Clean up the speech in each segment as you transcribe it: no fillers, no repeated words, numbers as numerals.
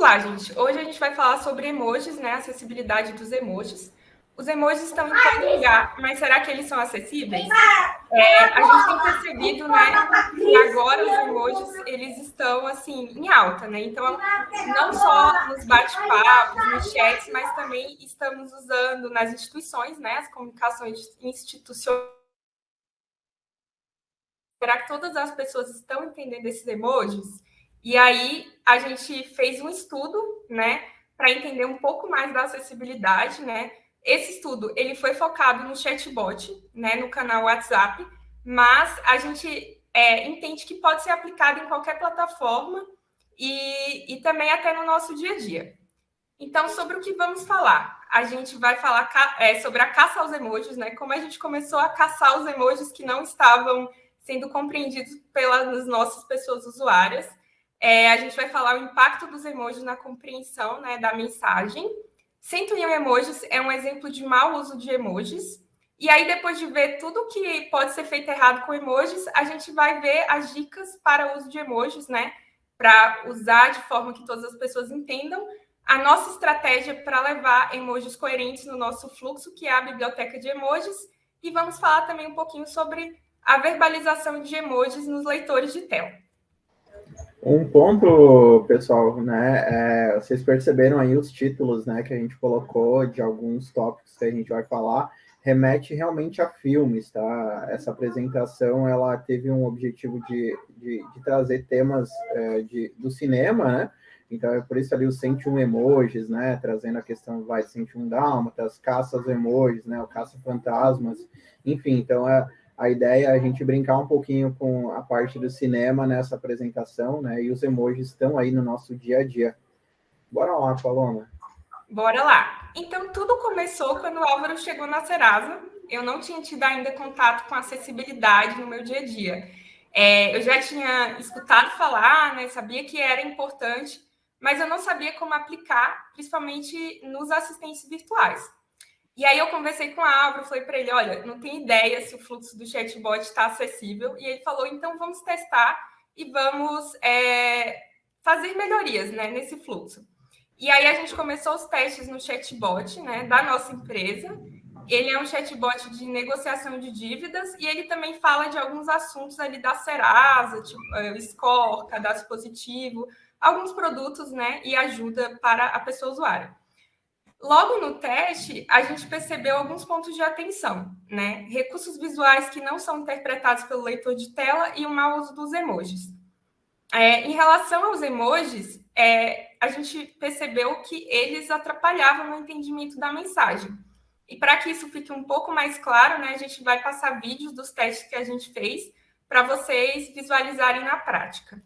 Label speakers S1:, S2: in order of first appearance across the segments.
S1: lá, gente. Hoje a gente vai falar sobre emojis, né? Acessibilidade dos emojis. Os emojis estão em todo lugar, mas será que eles são acessíveis? A gente tem percebido, né, que agora os emojis, eles estão, assim, em alta, né? Então, não só nos bate-papos, nos chats, mas também estamos usando nas instituições, né, as comunicações institucionais. Será que todas as pessoas estão entendendo esses emojis? E aí, a gente fez um estudo, né, para entender um pouco mais da acessibilidade, né? Esse estudo, ele foi focado no chatbot, né, no canal WhatsApp, mas a gente entende que pode ser aplicado em qualquer plataforma e também até no nosso dia a dia. Então, sobre o que vamos falar? A gente vai falar sobre a caça aos emojis, né? Como a gente começou a caçar os emojis que não estavam sendo compreendidos pelas nossas pessoas usuárias. A gente vai falar o impacto dos emojis na compreensão, né, da mensagem. 101 emojis é um exemplo de mau uso de emojis. E aí, depois de ver tudo que pode ser feito errado com emojis, a gente vai ver as dicas para o uso de emojis, né? Para usar de forma que todas as pessoas entendam. A nossa estratégia para levar emojis coerentes no nosso fluxo, que é a biblioteca de emojis. E vamos falar também um pouquinho sobre a verbalização de emojis nos leitores de tela.
S2: Um ponto, pessoal, né, vocês perceberam aí os títulos, né, que a gente colocou de alguns tópicos que a gente vai falar, remete realmente a filmes, tá? Essa apresentação, ela teve um objetivo de trazer temas do cinema, né? Então, é por isso ali os 101 emojis, né, trazendo a questão, vai, 101 dálmatas, caça aos emojis, né, o caça-fantasmas, enfim, então, a ideia é a gente brincar um pouquinho com a parte do cinema nessa apresentação, né? E os emojis estão aí no nosso dia a dia. Bora lá, Paloma.
S1: Bora lá. Então, tudo começou quando o Álvaro chegou na Serasa. Eu não tinha tido ainda contato com acessibilidade no meu dia a dia. Eu já tinha escutado falar, né? Sabia que era importante, mas eu não sabia como aplicar, principalmente nos assistentes virtuais. E aí eu conversei com o Álvaro, falei para ele, olha, não tenho ideia se o fluxo do chatbot está acessível. E ele falou, então vamos testar e vamos fazer melhorias, né, nesse fluxo. E aí a gente começou os testes no chatbot, né, da nossa empresa. Ele é um chatbot de negociação de dívidas e ele também fala de alguns assuntos ali da Serasa, tipo score, cadastro positivo, alguns produtos, né, e ajuda para a pessoa usuária. Logo no teste, a gente percebeu alguns pontos de atenção, né? Recursos visuais que não são interpretados pelo leitor de tela e o mau uso dos emojis. Em relação aos emojis, a gente percebeu que eles atrapalhavam no entendimento da mensagem. E para que isso fique um pouco mais claro, né, a gente vai passar vídeos dos testes que a gente fez para vocês visualizarem na prática.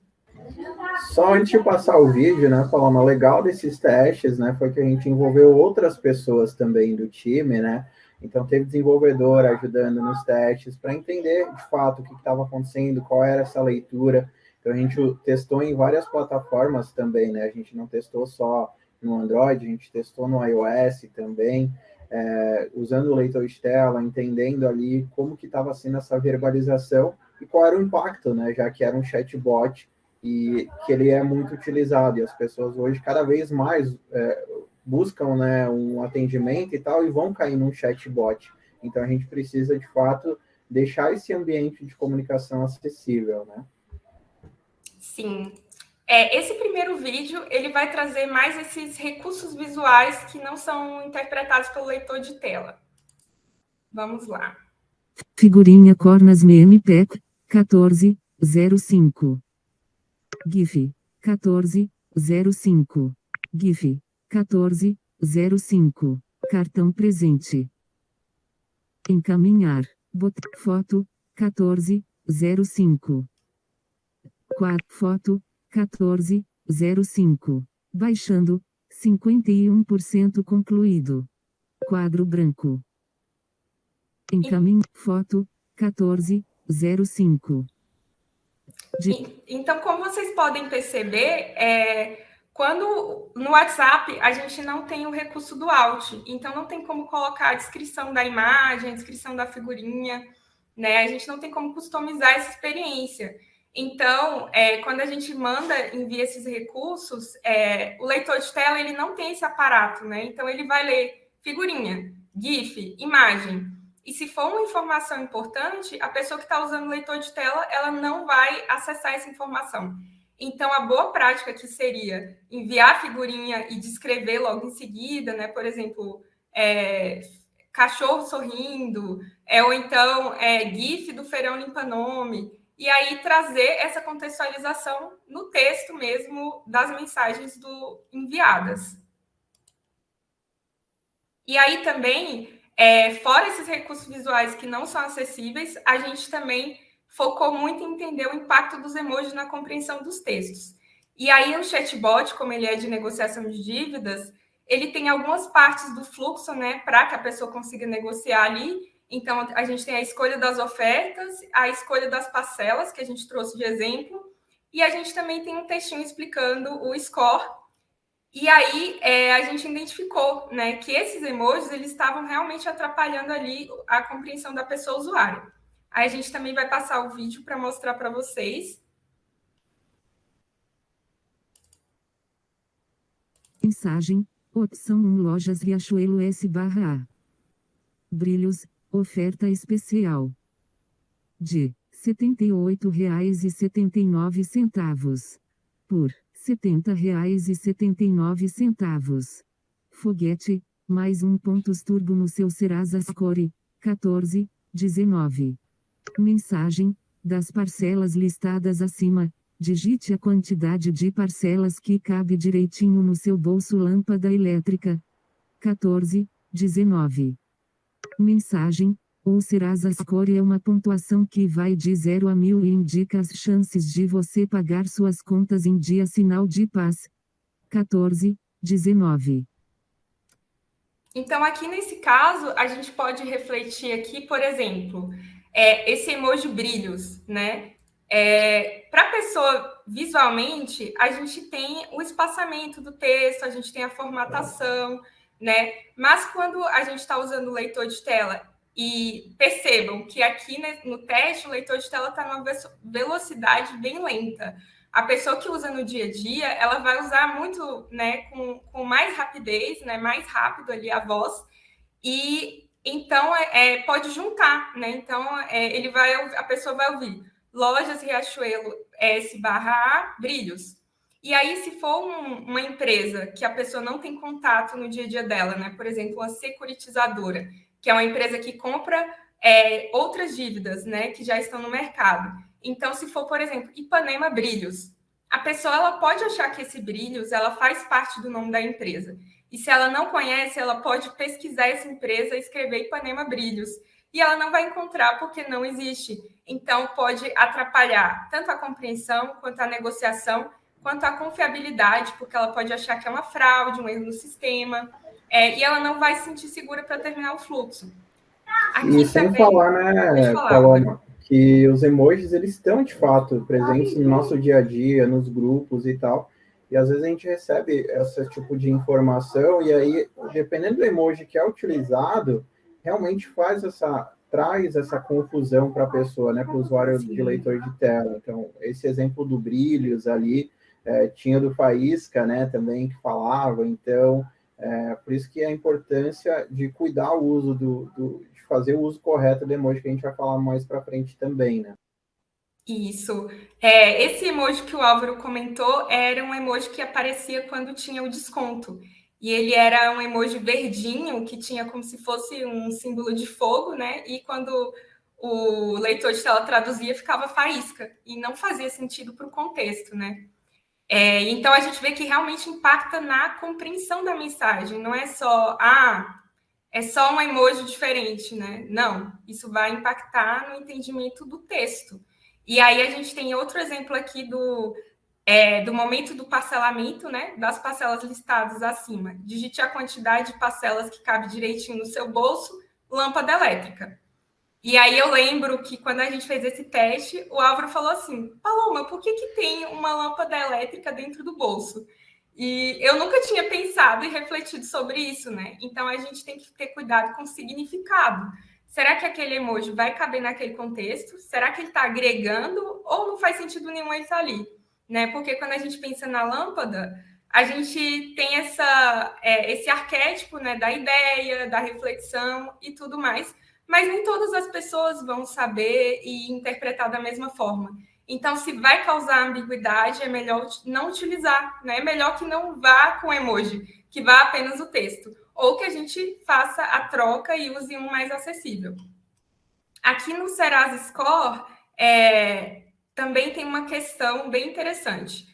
S2: Só antes de passar o vídeo, né, Paloma, legal desses testes, né, foi que a gente envolveu outras pessoas também do time, né, então teve desenvolvedor ajudando nos testes para entender, de fato, o que estava acontecendo, qual era essa leitura. Então a gente testou em várias plataformas também, né, a gente não testou só no Android, a gente testou no iOS também, usando o leitor de tela, entendendo ali como que estava sendo essa verbalização e qual era o impacto, né, já que era um chatbot, e que ele é muito utilizado, e as pessoas hoje cada vez mais buscam, né, um atendimento e tal, e vão cair num chatbot. Então, a gente precisa, de fato, deixar esse ambiente de comunicação acessível, né?
S1: Sim. Esse primeiro vídeo, ele vai trazer mais esses recursos visuais que não são interpretados pelo leitor de tela. Vamos lá.
S3: Figurinha Cornas MPEC 1405. GIF 1405. GIF 1405. Cartão presente. Encaminhar. Foto 1405. Foto 1405. Baixando 51% concluído. Quadro branco. Foto 1405.
S1: Então, como vocês podem perceber, quando no WhatsApp a gente não tem o recurso do Alt, então não tem como colocar a descrição da imagem, a descrição da figurinha, né? A gente não tem como customizar essa experiência. Então, quando a gente envia esses recursos, o leitor de tela ele não tem esse aparato, né? Então, ele vai ler figurinha, GIF, imagem. E se for uma informação importante, a pessoa que está usando o leitor de tela, ela não vai acessar essa informação. Então, a boa prática que seria enviar a figurinha e descrever logo em seguida, né? Por exemplo, cachorro sorrindo, ou então GIF do feirão limpa-nome, e aí trazer essa contextualização no texto mesmo das mensagens enviadas. E aí também, fora esses recursos visuais que não são acessíveis, a gente também focou muito em entender o impacto dos emojis na compreensão dos textos. E aí o chatbot, como ele é de negociação de dívidas, ele tem algumas partes do fluxo, né, para que a pessoa consiga negociar ali. Então, a gente tem a escolha das ofertas, a escolha das parcelas, que a gente trouxe de exemplo, e a gente também tem um textinho explicando o score. E aí, a gente identificou, né, que esses emojis eles estavam realmente atrapalhando ali a compreensão da pessoa usuária. Aí a gente também vai passar o vídeo para mostrar para vocês.
S3: Mensagem, opção 1 Lojas Riachuelo S/A. Brilhos, oferta especial. De R$ 78,79 por R$ 70,79. Foguete, mais 1 pontos turbo no seu Serasa Score, 14,19. Mensagem, das parcelas listadas acima, digite a quantidade de parcelas que cabe direitinho no seu bolso lâmpada elétrica. 14,19. Mensagem, o Serasa Score é uma pontuação que vai de 0 a 1000 e indica as chances de você pagar suas contas em dia sinal de paz. 14,19.
S1: Então, aqui nesse caso, a gente pode refletir aqui, por exemplo, esse emoji brilhos, né? Para a pessoa, visualmente, a gente tem o espaçamento do texto, a gente tem a formatação, né? Mas quando a gente está usando o leitor de tela, e percebam que aqui no teste, o leitor de tela está numa velocidade bem lenta. A pessoa que usa no dia a dia, ela vai usar muito, né, com mais rapidez, né, mais rápido ali a voz, e então pode juntar, né? Então a pessoa vai ouvir Lojas Riachuelo S/A Brilhos. E aí, se for uma empresa que a pessoa não tem contato no dia a dia dela, né? Por exemplo, uma securitizadora, que é uma empresa que compra outras dívidas, né? Que já estão no mercado. Então, se for, por exemplo, Ipanema Brilhos, a pessoa ela pode achar que esse Brilhos ela faz parte do nome da empresa. E se ela não conhece, ela pode pesquisar essa empresa e escrever Ipanema Brilhos. E ela não vai encontrar porque não existe. Então, pode atrapalhar tanto a compreensão, quanto a negociação, quanto a confiabilidade, porque ela pode achar que é uma fraude, um erro no sistema, e ela não vai se sentir segura para terminar o fluxo.
S2: Aqui e sem também, falar, né, Paloma, que os emojis, eles estão, de fato, presentes no nosso dia a dia, nos grupos e tal, e às vezes a gente recebe esse tipo de informação, e aí, dependendo do emoji que é utilizado, realmente traz essa confusão para a pessoa, né, para o usuário de leitor de tela. Então, esse exemplo do Brilhos ali, tinha do Faísca, né, também, que falava, então, por isso que a importância de cuidar o uso de fazer o uso correto do emoji, que a gente vai falar mais para frente também, né?
S1: Isso. Esse emoji que o Álvaro comentou era um emoji que aparecia quando tinha o desconto. E ele era um emoji verdinho, que tinha como se fosse um símbolo de fogo, né? E quando o leitor de tela traduzia, ficava faísca. E não fazia sentido para o contexto, né? Então, a gente vê que realmente impacta na compreensão da mensagem. Não é só, é só um emoji diferente, né? Não, isso vai impactar no entendimento do texto. E aí a gente tem outro exemplo aqui do momento do parcelamento, né? Das parcelas listadas acima. Digite a quantidade de parcelas que cabe direitinho no seu bolso, lâmpada elétrica. E aí eu lembro que quando a gente fez esse teste, o Álvaro falou assim, Paloma, por que tem uma lâmpada elétrica dentro do bolso? E eu nunca tinha pensado e refletido sobre isso, né? Então, a gente tem que ter cuidado com o significado. Será que aquele emoji vai caber naquele contexto? Será que ele está agregando ou não faz sentido nenhum ele estar ali, né? Porque quando a gente pensa na lâmpada, a gente tem esse arquétipo, né, da ideia, da reflexão e tudo mais, mas nem todas as pessoas vão saber e interpretar da mesma forma. Então, se vai causar ambiguidade, é melhor não utilizar, né? É melhor que não vá com emoji, que vá apenas o texto, ou que a gente faça a troca e use um mais acessível. Aqui no Serasa Score, também tem uma questão bem interessante.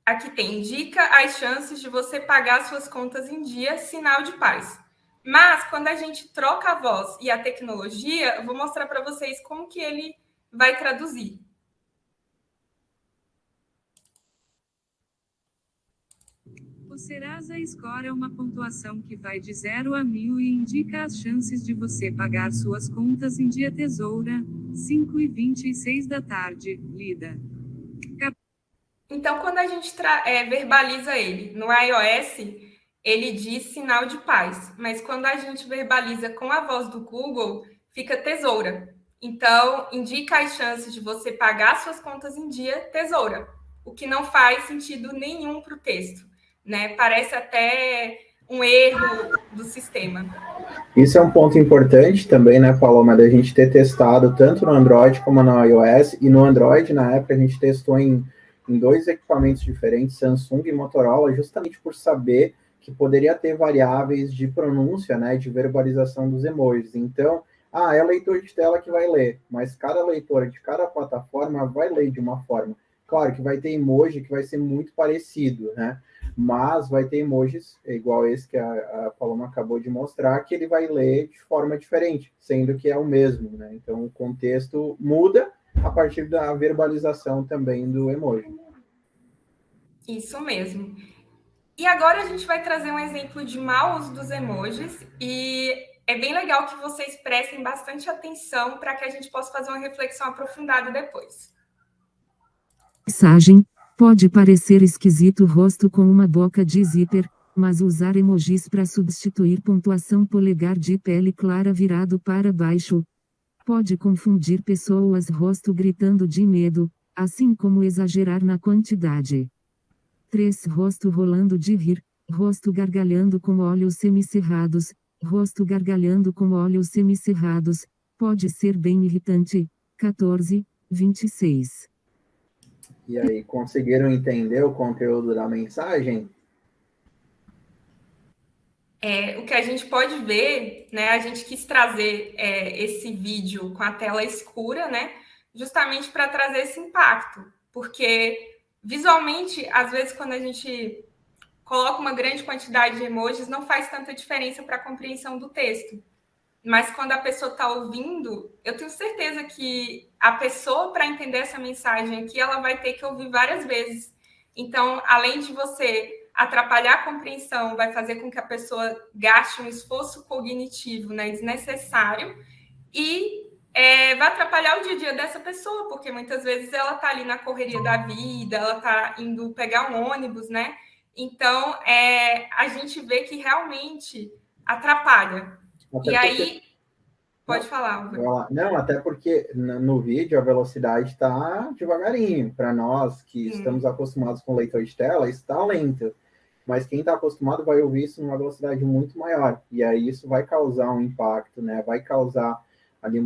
S1: Aqui tem indica as chances de você pagar suas contas em dia, sinal de paz. Mas, quando a gente troca a voz e a tecnologia, eu vou mostrar para vocês como que ele vai traduzir.
S3: O Serasa Score é uma pontuação que vai de 0 a 1000 e indica as chances de você pagar suas contas em dia. Tesoura, 5h26 da tarde, lida.
S1: Então, quando a gente verbaliza ele no iOS, ele diz sinal de paz, mas quando a gente verbaliza com a voz do Google, fica tesoura. Então, indica as chances de você pagar suas contas em dia, tesoura, o que não faz sentido nenhum para o texto, né? Parece até um erro do sistema.
S2: Isso é um ponto importante também, né, Paloma, da gente ter testado tanto no Android como no iOS, e no Android, na época, a gente testou em 2 equipamentos diferentes, Samsung e Motorola, justamente por saber que poderia ter variáveis de pronúncia, né, de verbalização dos emojis. Então, é leitor de tela que vai ler, mas cada leitor de cada plataforma vai ler de uma forma. Claro que vai ter emoji que vai ser muito parecido, né, mas vai ter emojis, igual esse que a Paloma acabou de mostrar, que ele vai ler de forma diferente, sendo que é o mesmo, né? Então, o contexto muda a partir da verbalização também do emoji.
S1: Isso mesmo. E agora a gente vai trazer um exemplo de mau uso dos emojis e é bem legal que vocês prestem bastante atenção para que a gente possa fazer uma reflexão aprofundada depois.
S3: Mensagem: pode parecer esquisito rosto com uma boca de zíper, mas usar emojis para substituir pontuação polegar de pele clara virado para baixo pode confundir pessoas. Rosto gritando de medo, assim como exagerar na quantidade. 3. Rosto rolando de rir, rosto gargalhando com olhos semicerrados, rosto gargalhando com olhos semicerrados, pode ser bem irritante. 14:26.
S2: E aí, conseguiram entender o conteúdo da mensagem?
S1: O que a gente pode ver, né? A gente quis trazer esse vídeo com a tela escura, né? Justamente para trazer esse impacto, porque visualmente, às vezes, quando a gente coloca uma grande quantidade de emojis, não faz tanta diferença para a compreensão do texto. Mas quando a pessoa está ouvindo, eu tenho certeza que a pessoa, para entender essa mensagem aqui, ela vai ter que ouvir várias vezes. Então, além de você atrapalhar a compreensão, vai fazer com que a pessoa gaste um esforço cognitivo, né, desnecessário e vai atrapalhar o dia a dia dessa pessoa, porque muitas vezes ela está ali na correria da vida, ela está indo pegar um ônibus, né? Então, a gente vê que realmente atrapalha.
S2: Até
S1: e aí,
S2: porque...
S1: pode falar.
S2: Não, até porque no vídeo a velocidade está devagarinho. Para nós que estamos acostumados com leitor de tela, está lento. Mas quem está acostumado vai ouvir isso numa velocidade muito maior. E aí isso vai causar um impacto, né? Vai causar ali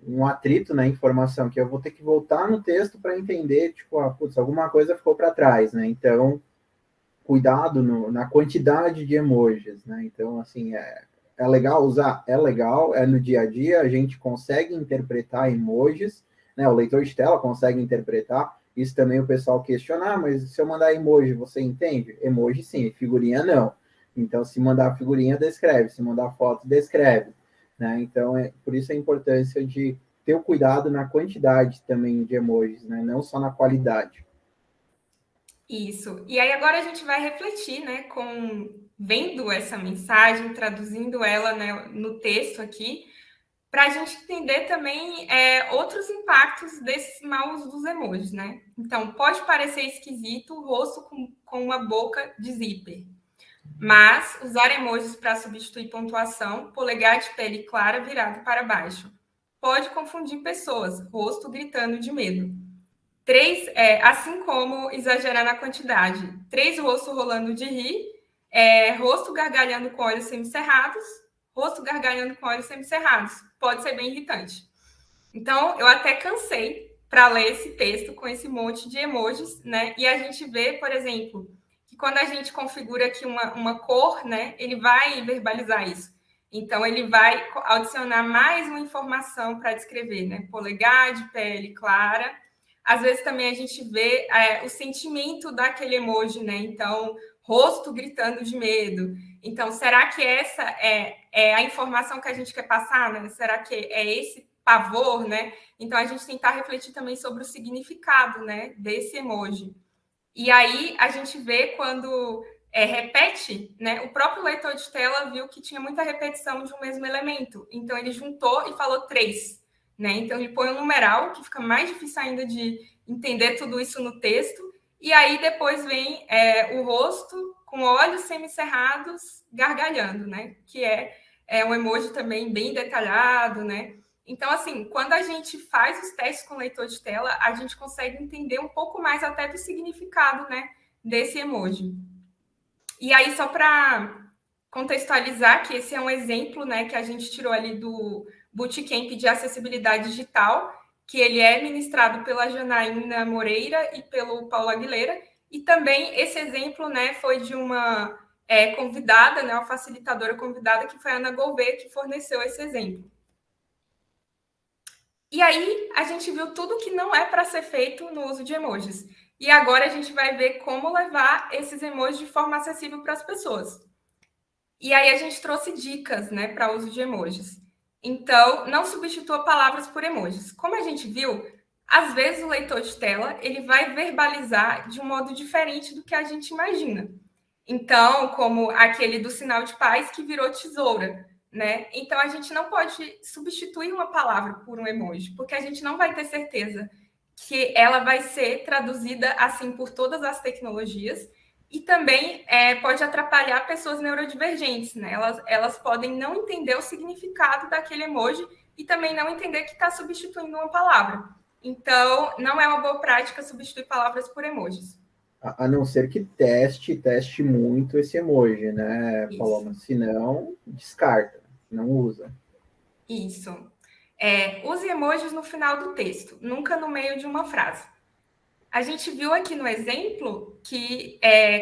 S2: um atrito na informação, que eu vou ter que voltar no texto para entender, tipo, alguma coisa ficou para trás, né? Então, cuidado na quantidade de emojis, né? Então, assim, é legal usar? É legal, no dia a dia, a gente consegue interpretar emojis, né? O leitor de tela consegue interpretar. Isso também o pessoal questiona, mas se eu mandar emoji, você entende? Emoji sim, figurinha não. Então, se mandar figurinha, descreve. Se mandar foto, descreve. Né? Então, por isso a importância de ter o cuidado na quantidade também de emojis, né? Não só na qualidade.
S1: Isso. E aí agora a gente vai refletir, né, vendo essa mensagem, traduzindo ela, né, no texto aqui, para a gente entender também outros impactos desse mau uso dos emojis, né? Então, pode parecer esquisito o rosto com uma boca de zíper, mas usar emojis para substituir pontuação, polegar de pele clara virado para baixo. pode confundir pessoas, rosto gritando de medo. 3, assim como exagerar na quantidade. 3 rostos rolando de rir, rosto gargalhando com olhos semicerrados, rosto gargalhando com olhos semicerrados. Pode ser bem irritante. Então, eu até cansei para ler esse texto com esse monte de emojis, né? E a gente vê, por exemplo, que quando a gente configura aqui uma cor, né, ele vai verbalizar isso. Então, ele vai adicionar mais uma informação para descrever, né? Polegar de pele clara. Às vezes também a gente vê o sentimento daquele emoji, né? Então, rosto gritando de medo. Então, será que essa é a informação que a gente quer passar, né? Será que é esse pavor, né? Então, a gente tentar refletir também sobre o significado, né, desse emoji. E aí, a gente vê quando repete, né? O próprio leitor de tela viu que tinha muita repetição de um mesmo elemento. Então, ele juntou e falou 3, né? Então, ele põe um numeral, que fica mais difícil ainda de entender tudo isso no texto. E aí, depois vem o rosto com olhos semicerrados gargalhando, né? Que é um emoji também bem detalhado, né? Então, assim, quando a gente faz os testes com leitor de tela, a gente consegue entender um pouco mais até do significado, né, desse emoji. E aí, só para contextualizar, que esse é um exemplo, né, que a gente tirou ali do Bootcamp de Acessibilidade Digital, que ele é ministrado pela Janaína Moreira e pelo Paulo Aguilera. E também esse exemplo, né, foi de uma convidada, né, uma facilitadora convidada, que foi a Ana Gouveia, que forneceu esse exemplo. E aí, a gente viu tudo que não é para ser feito no uso de emojis. E agora a gente vai ver como levar esses emojis de forma acessível para as pessoas. E aí a gente trouxe dicas, né, para uso de emojis. Então, não substitua palavras por emojis. Como a gente viu, às vezes o leitor de tela, ele vai verbalizar de um modo diferente do que a gente imagina. Então, como aquele do sinal de paz que virou tesoura, né? Então, a gente não pode substituir uma palavra por um emoji, porque a gente não vai ter certeza que ela vai ser traduzida assim por todas as tecnologias e também pode atrapalhar pessoas neurodivergentes, né? Elas podem não entender o significado daquele emoji e também não entender que está substituindo uma palavra. Então, não é uma boa prática substituir palavras por emojis.
S2: A não ser que teste muito esse emoji, né, Paloma? Senão, descarta, não usa.
S1: Isso. Use emojis no final do texto, nunca no meio de uma frase. A gente viu aqui no exemplo que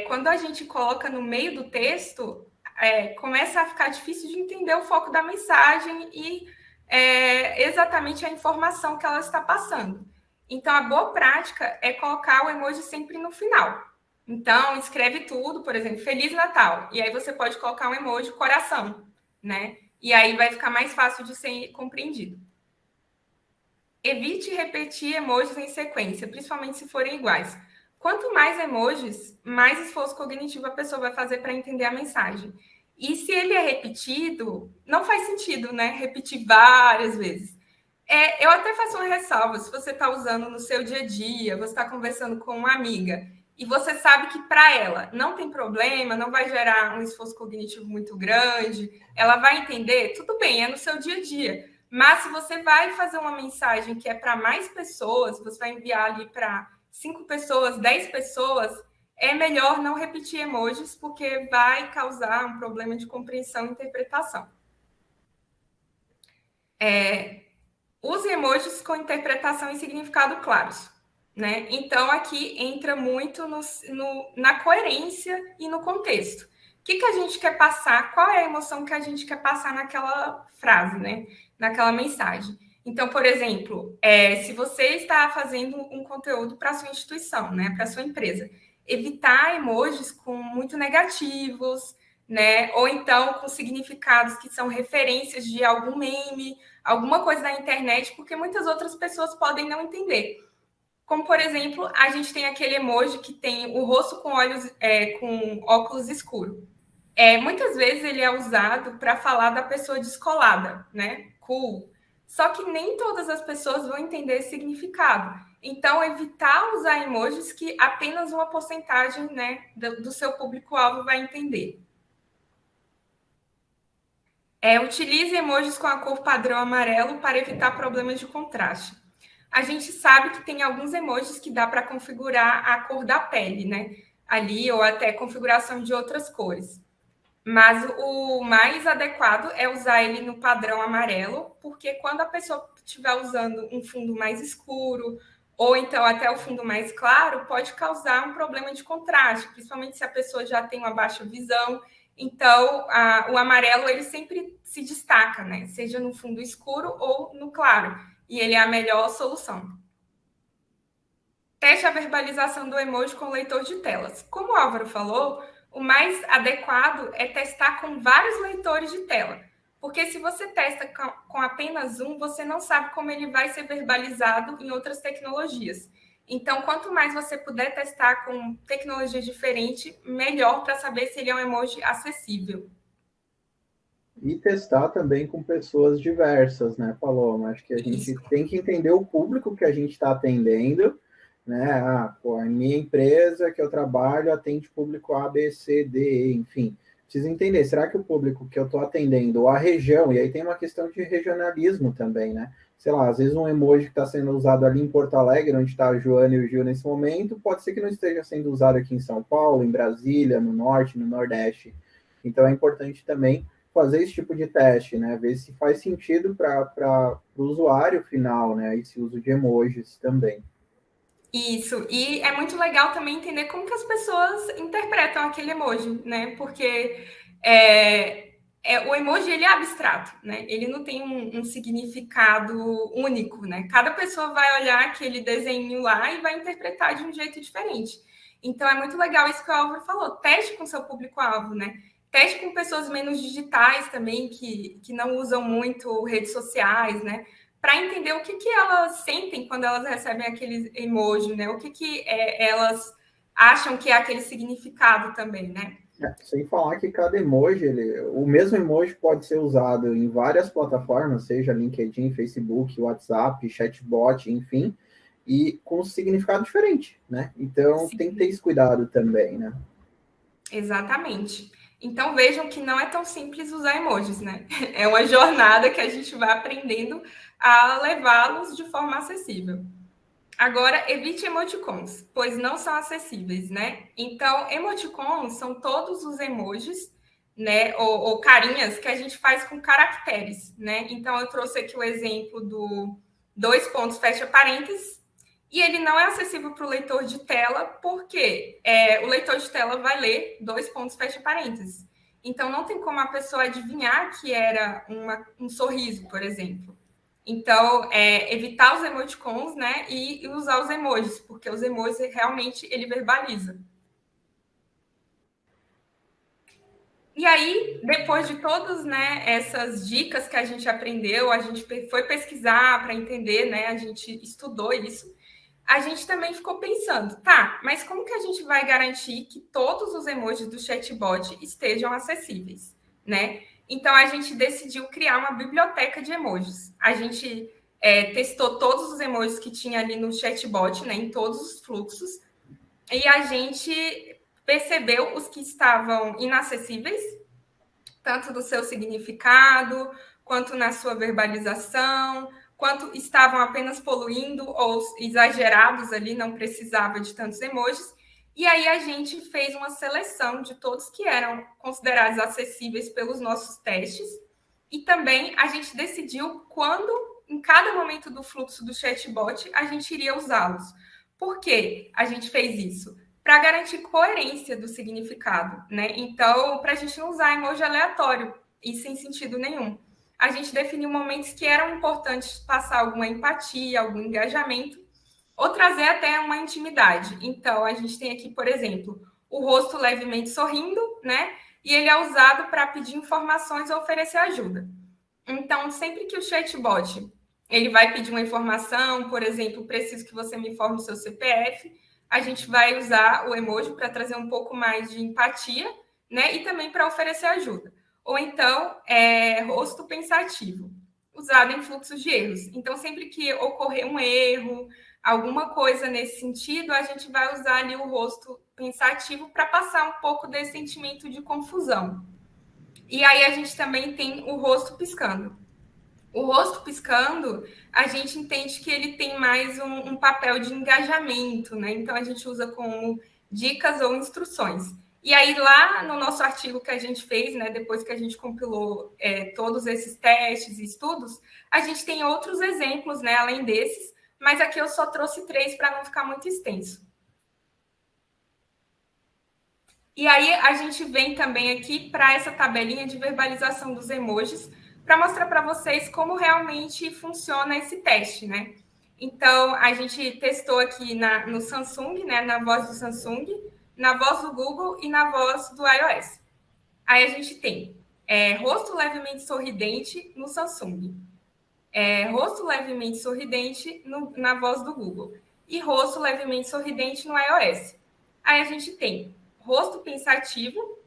S1: quando a gente coloca no meio do texto, começa a ficar difícil de entender o foco da mensagem e exatamente a informação que ela está passando. Então, a boa prática é colocar o emoji sempre no final. Então, escreve tudo, por exemplo, Feliz Natal. E aí você pode colocar um emoji coração, né? E aí vai ficar mais fácil de ser compreendido. Evite repetir emojis em sequência, principalmente se forem iguais. Quanto mais emojis, mais esforço cognitivo a pessoa vai fazer para entender a mensagem. E se ele é repetido, não faz sentido, né? Repetir várias vezes. Eu até faço uma ressalva. Se você está usando no seu dia a dia, você está conversando com uma amiga e você sabe que para ela não tem problema, não vai gerar um esforço cognitivo muito grande, ela vai entender, tudo bem, é no seu dia a dia. Mas se você vai fazer uma mensagem que é para mais pessoas, você vai enviar ali para 5 pessoas, 10 pessoas, é melhor não repetir emojis, porque vai causar um problema de compreensão e interpretação. Use emojis com interpretação e significado claros, né? Então, aqui entra muito na coerência e no contexto. O que a gente quer passar? Qual é a emoção que a gente quer passar naquela frase, né? Naquela mensagem. Então, por exemplo, se você está fazendo um conteúdo para a sua instituição, né? Para a sua empresa, evitar emojis com muito negativos, né? Ou então com significados que são referências de algum meme, alguma coisa da internet, porque muitas outras pessoas podem não entender. Como, por exemplo, a gente tem aquele emoji que tem o rosto com olhos, com óculos escuros. Muitas vezes ele é usado para falar da pessoa descolada, né? Cool. Só que nem todas as pessoas vão entender esse significado. Então, evitar usar emojis que apenas uma porcentagem, né, do seu público-alvo vai entender. Utilize emojis com a cor padrão amarelo para evitar problemas de contraste. A gente sabe que tem alguns emojis que dá para configurar a cor da pele, né? Ali, ou até configuração de outras cores. Mas o mais adequado é usar ele no padrão amarelo, porque quando a pessoa estiver usando um fundo mais escuro, ou então até o fundo mais claro, pode causar um problema de contraste, principalmente se a pessoa já tem uma baixa visão. Então, o amarelo ele sempre se destaca, né? Seja no fundo escuro ou no claro. E ele é a melhor solução. Teste a verbalização do emoji com leitor de telas. Como o Álvaro falou, o mais adequado é testar com vários leitores de tela. Porque se você testa com apenas um, você não sabe como ele vai ser verbalizado em outras tecnologias. Então, quanto mais você puder testar com tecnologia diferente, melhor para saber se ele é um emoji acessível.
S2: E testar também com pessoas diversas, né, Paloma? Acho que a gente tem que entender o público que a gente está atendendo, né? A minha empresa que eu trabalho atende público A, B, C, D, E, enfim. Precisa entender, será que o público que eu estou atendendo, ou a região, e aí tem uma questão de regionalismo também, né? Sei lá, às vezes um emoji que está sendo usado ali em Porto Alegre, onde está a Joana e o Gil nesse momento, pode ser que não esteja sendo usado aqui em São Paulo, em Brasília, no Norte, no Nordeste. Então é importante também fazer esse tipo de teste, né? Ver se faz sentido para o usuário final, né? Esse uso de emojis também.
S1: Isso, e é muito legal também entender como que as pessoas interpretam aquele emoji, né? Porque o emoji ele é abstrato, né? Ele não tem um significado único, né? Cada pessoa vai olhar aquele desenho lá e vai interpretar de um jeito diferente. Então é muito legal isso que o Álvaro falou. Teste com seu público-alvo, né? Teste com pessoas menos digitais também, que não usam muito redes sociais, né? Para entender o que elas sentem quando elas recebem aquele emoji, né? O que elas acham que é aquele significado também, né?
S2: Sem falar que cada emoji, o mesmo emoji pode ser usado em várias plataformas, seja LinkedIn, Facebook, WhatsApp, chatbot, enfim, e com significado diferente, né? Então
S1: Sim.
S2: Tem que ter esse cuidado também, né?
S1: Exatamente. Então vejam que não é tão simples usar emojis, né? É uma jornada que a gente vai aprendendo a levá-los de forma acessível. Agora, evite emoticons, pois não são acessíveis, né? Então, emoticons são todos os emojis, né? Ou carinhas que a gente faz com caracteres, né? Então, eu trouxe aqui o exemplo do 2 pontos, fecha parênteses, e ele não é acessível para o leitor de tela, porque o leitor de tela vai ler 2 pontos, fecha parênteses. Então, não tem como a pessoa adivinhar que era um sorriso, por exemplo. Então, evitar os emoticons, né, e usar os emojis, porque os emojis realmente ele verbaliza. E aí, depois de todas, né, essas dicas que a gente aprendeu, a gente foi pesquisar para entender, né, a gente estudou isso, a gente também ficou pensando, tá, mas como que a gente vai garantir que todos os emojis do chatbot estejam acessíveis, né? Então, a gente decidiu criar uma biblioteca de emojis. A gente testou todos os emojis que tinha ali no chatbot, né, em todos os fluxos, e a gente percebeu os que estavam inacessíveis, tanto do seu significado, quanto na sua verbalização, quanto estavam apenas poluindo ou exagerados ali, não precisava de tantos emojis. E aí a gente fez uma seleção de todos que eram considerados acessíveis pelos nossos testes. E também a gente decidiu quando, em cada momento do fluxo do chatbot, a gente iria usá-los. Por que a gente fez isso? Para garantir coerência do significado, né? Então, para a gente não usar emoji aleatório e sem sentido nenhum. A gente definiu momentos que eram importantes passar alguma empatia, algum engajamento, ou trazer até uma intimidade. Então, a gente tem aqui, por exemplo, o rosto levemente sorrindo, né? E ele é usado para pedir informações ou oferecer ajuda. Então, sempre que o chatbot ele vai pedir uma informação, por exemplo, preciso que você me informe o seu CPF, a gente vai usar o emoji para trazer um pouco mais de empatia, né? E também para oferecer ajuda. Ou então, rosto pensativo, usado em fluxos de erros. Então, sempre que ocorrer um erro, alguma coisa nesse sentido, a gente vai usar ali o rosto pensativo para passar um pouco desse sentimento de confusão. E aí a gente também tem o rosto piscando. O rosto piscando, a gente entende que ele tem mais um papel de engajamento, né? Então a gente usa como dicas ou instruções. E aí, lá no nosso artigo que a gente fez, né, depois que a gente compilou todos esses testes e estudos, a gente tem outros exemplos, né, além desses, mas aqui eu só trouxe 3 para não ficar muito extenso. E aí a gente vem também aqui para essa tabelinha de verbalização dos emojis, para mostrar para vocês como realmente funciona esse teste, né? Então, a gente testou aqui no Samsung, né, na voz do Samsung, na voz do Google e na voz do iOS. Aí a gente tem rosto levemente sorridente no Samsung, rosto levemente sorridente na voz do Google e rosto levemente sorridente no iOS. Aí a gente tem rosto pensativo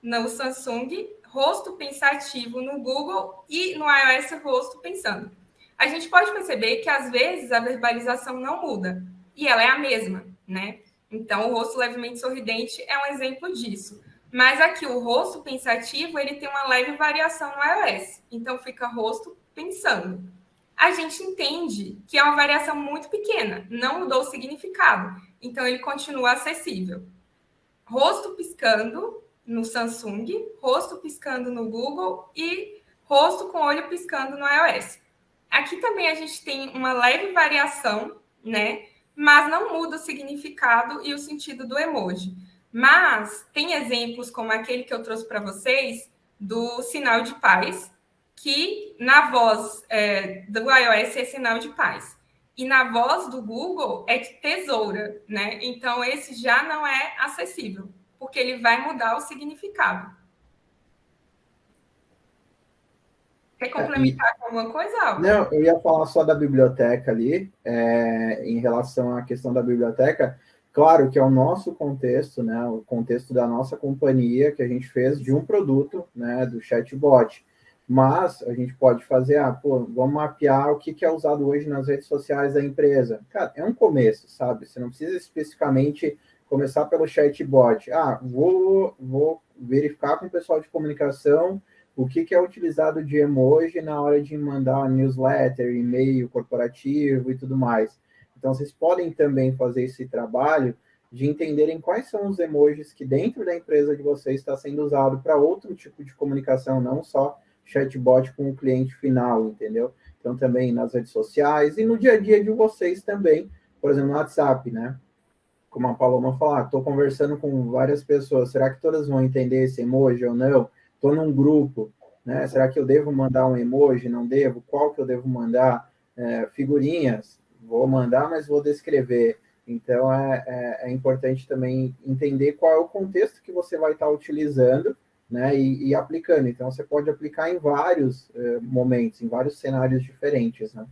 S1: no Samsung, rosto pensativo no Google e no iOS rosto pensando. A gente pode perceber que às vezes a verbalização não muda e ela é a mesma, né? Então o rosto levemente sorridente é um exemplo disso. Mas aqui o rosto pensativo, ele tem uma leve variação no iOS. Então fica rosto pensando. A gente entende que é uma variação muito pequena, não mudou o significado. Então ele continua acessível. Rosto piscando no Samsung, rosto piscando no Google e rosto com olho piscando no iOS. Aqui também a gente tem uma leve variação, né? Mas não muda o significado e o sentido do emoji. Mas tem exemplos como aquele que eu trouxe para vocês do sinal de paz, que na voz do iOS é sinal de paz. E na voz do Google é de tesoura, né? Então, esse já não é acessível, porque ele vai mudar o significado. Quer complementar com alguma coisa, Álvaro?
S2: Não, eu ia falar só da biblioteca ali, em relação à questão da biblioteca. Claro que é o nosso contexto, né, o contexto da nossa companhia, que a gente fez de um produto, né, do chatbot. Mas a gente pode fazer, vamos mapear o que é usado hoje nas redes sociais da empresa. Cara, é um começo, sabe? Você não precisa especificamente começar pelo chatbot. Vou verificar com o pessoal de comunicação o que é utilizado de emoji na hora de mandar newsletter, e-mail corporativo e tudo mais. Então, vocês podem também fazer esse trabalho de entenderem quais são os emojis que dentro da empresa de vocês está sendo usado para outro tipo de comunicação, não só chatbot com o cliente final, entendeu? Então, também nas redes sociais e no dia a dia de vocês também, por exemplo, no WhatsApp, né? Como a Paloma falou, estou conversando com várias pessoas, será que todas vão entender esse emoji ou não? Estou num grupo, né? Será que eu devo mandar um emoji? Não devo? Qual que eu devo mandar? Figurinhas? Vou mandar, mas vou descrever. Então, é importante também entender qual é o contexto que você vai estar utilizando, né? E aplicando. Então, você pode aplicar em vários momentos, em vários cenários diferentes, né?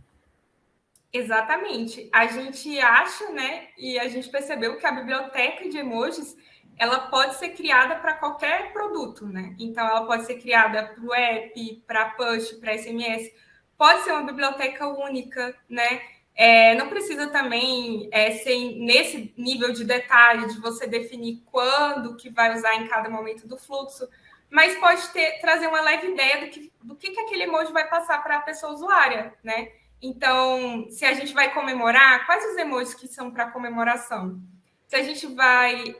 S1: Exatamente. A gente acha, né, e a gente percebeu que a biblioteca de emojis ela pode ser criada para qualquer produto, né? Então, ela pode ser criada para o app, para push, para SMS. Pode ser uma biblioteca única, né? Não precisa também ser nesse nível de detalhe de você definir quando que vai usar em cada momento do fluxo, mas pode trazer uma leve ideia do que aquele emoji vai passar para a pessoa usuária, né? Então, se a gente vai comemorar, quais os emojis que são para comemoração? Se a gente vai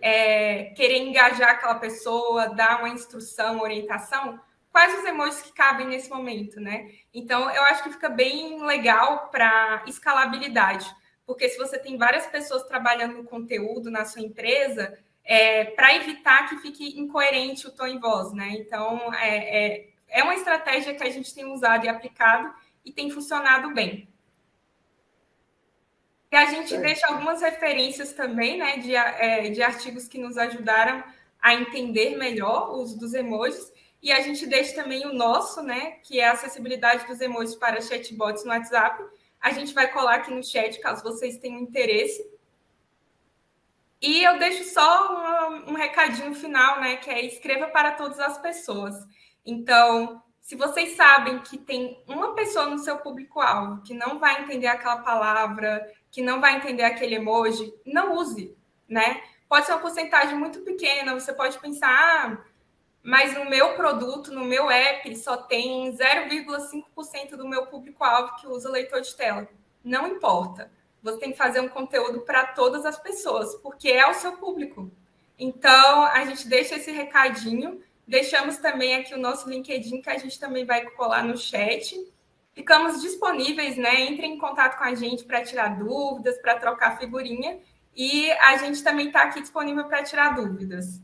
S1: querer engajar aquela pessoa, dar uma instrução, uma orientação, quais os emojis que cabem nesse momento, né? Então, eu acho que fica bem legal para escalabilidade, porque se você tem várias pessoas trabalhando no conteúdo na sua empresa, para evitar que fique incoerente o tom e voz, né? Então, é uma estratégia que a gente tem usado e aplicado e tem funcionado bem. E a gente deixa algumas referências também, né, de artigos que nos ajudaram a entender melhor o uso dos emojis. E a gente deixa também o nosso, né, que é a acessibilidade dos emojis para chatbots no WhatsApp. A gente vai colar aqui no chat, caso vocês tenham interesse. E eu deixo só um recadinho final, né, que é escreva para todas as pessoas. Então, se vocês sabem que tem uma pessoa no seu público-alvo que não vai entender aquela palavra, que não vai entender aquele emoji, não use, né? Pode ser uma porcentagem muito pequena, você pode pensar, mas no meu produto, no meu app, só tem 0,5% do meu público-alvo que usa leitor de tela. Não importa. Você tem que fazer um conteúdo para todas as pessoas, porque é o seu público. Então, a gente deixa esse recadinho. Deixamos também aqui o nosso LinkedIn, que a gente também vai colar no chat. Ficamos disponíveis, né? Entre em contato com a gente para tirar dúvidas, para trocar figurinha. E a gente também está aqui disponível para tirar dúvidas.